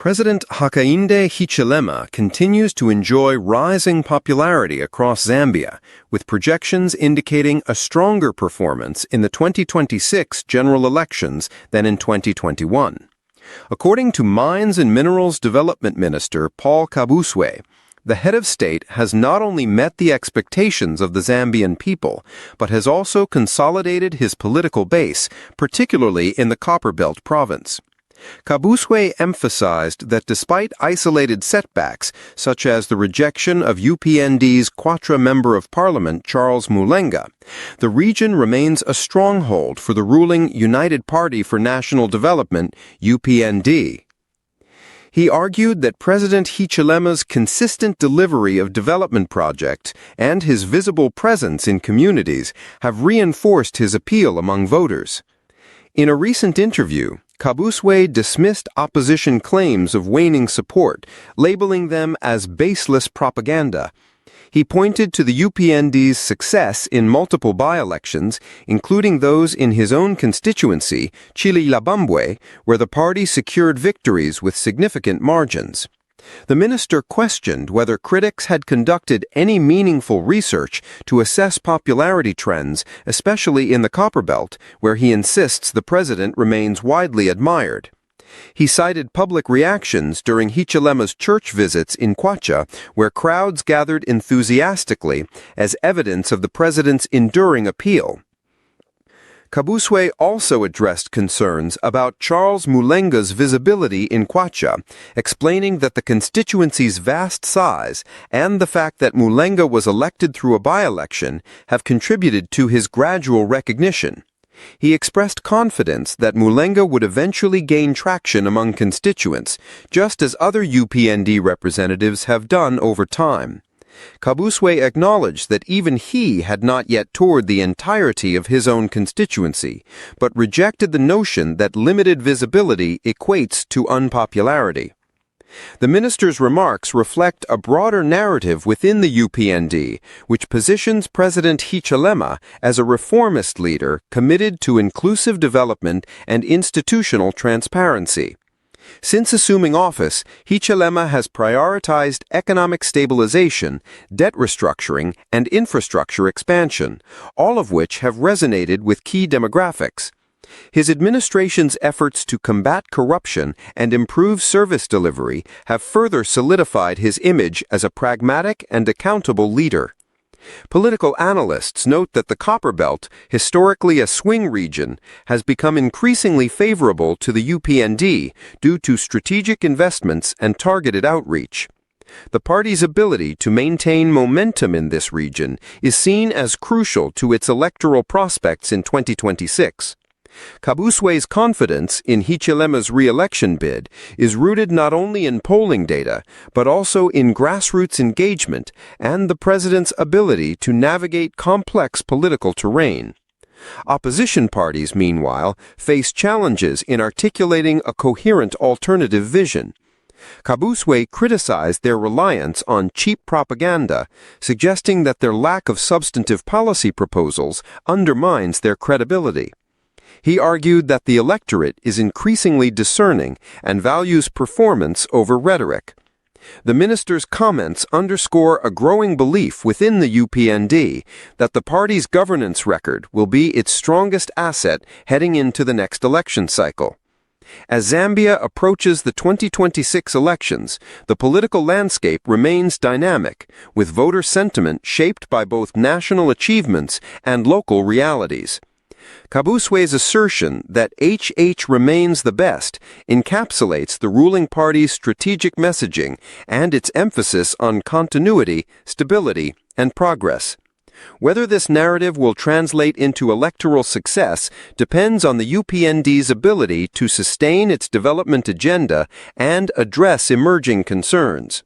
President Hakainde Hichilema continues to enjoy rising popularity across Zambia, with projections indicating a stronger performance in the 2026 general elections than in 2021. According to Mines and Minerals Development Minister Paul Kabuswe, the head of state has not only met the expectations of the Zambian people, but has also consolidated his political base, particularly in the Copperbelt province. Kabuswe emphasized that despite isolated setbacks, such as the rejection of UPND's Quatra Member of Parliament Charles Mulenga, the region remains a stronghold for the ruling United Party for National Development, UPND. He argued that President Hichilema's consistent delivery of development projects and his visible presence in communities have reinforced his appeal among voters. In a recent interview, Kabuswe dismissed opposition claims of waning support, labeling them as baseless propaganda. He pointed to the UPND's success in multiple by-elections, including those in his own constituency, Chile-Labambwe, where the party secured victories with significant margins. The minister questioned whether critics had conducted any meaningful research to assess popularity trends, especially in the Copperbelt, where he insists the president remains widely admired. He cited public reactions during Hichilema's church visits in Quatra, where crowds gathered enthusiastically, as evidence of the president's enduring appeal. Kabuswe also addressed concerns about Charles Mulenga's visibility in Quatra, explaining that the constituency's vast size and the fact that Mulenga was elected through a by-election have contributed to his gradual recognition. He expressed confidence that Mulenga would eventually gain traction among constituents, just as other UPND representatives have done over time. Kabuswe acknowledged that even he had not yet toured the entirety of his own constituency, but rejected the notion that limited visibility equates to unpopularity. The minister's remarks reflect a broader narrative within the UPND, which positions President Hichilema as a reformist leader committed to inclusive development and institutional transparency. Since assuming office, Hichilema has prioritized economic stabilization, debt restructuring, and infrastructure expansion, all of which have resonated with key demographics. His administration's efforts to combat corruption and improve service delivery have further solidified his image as a pragmatic and accountable leader. Political analysts note that the Copperbelt, historically a swing region, has become increasingly favorable to the UPND due to strategic investments and targeted outreach. The party's ability to maintain momentum in this region is seen as crucial to its electoral prospects in 2026. Kabuswe's confidence in Hichilema's re-election bid is rooted not only in polling data, but also in grassroots engagement and the president's ability to navigate complex political terrain. Opposition parties, meanwhile, face challenges in articulating a coherent alternative vision. Kabuswe criticized their reliance on cheap propaganda, suggesting that their lack of substantive policy proposals undermines their credibility. He argued that the electorate is increasingly discerning and values performance over rhetoric. The minister's comments underscore a growing belief within the UPND that the party's governance record will be its strongest asset heading into the next election cycle. As Zambia approaches the 2026 elections, the political landscape remains dynamic, with voter sentiment shaped by both national achievements and local realities. Kabuswe's assertion that HH remains the best encapsulates the ruling party's strategic messaging and its emphasis on continuity, stability, and progress. Whether this narrative will translate into electoral success depends on the UPND's ability to sustain its development agenda and address emerging concerns.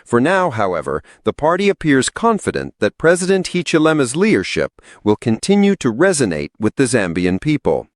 For now, however, the party appears confident that President Hichilema's leadership will continue to resonate with the Zambian people.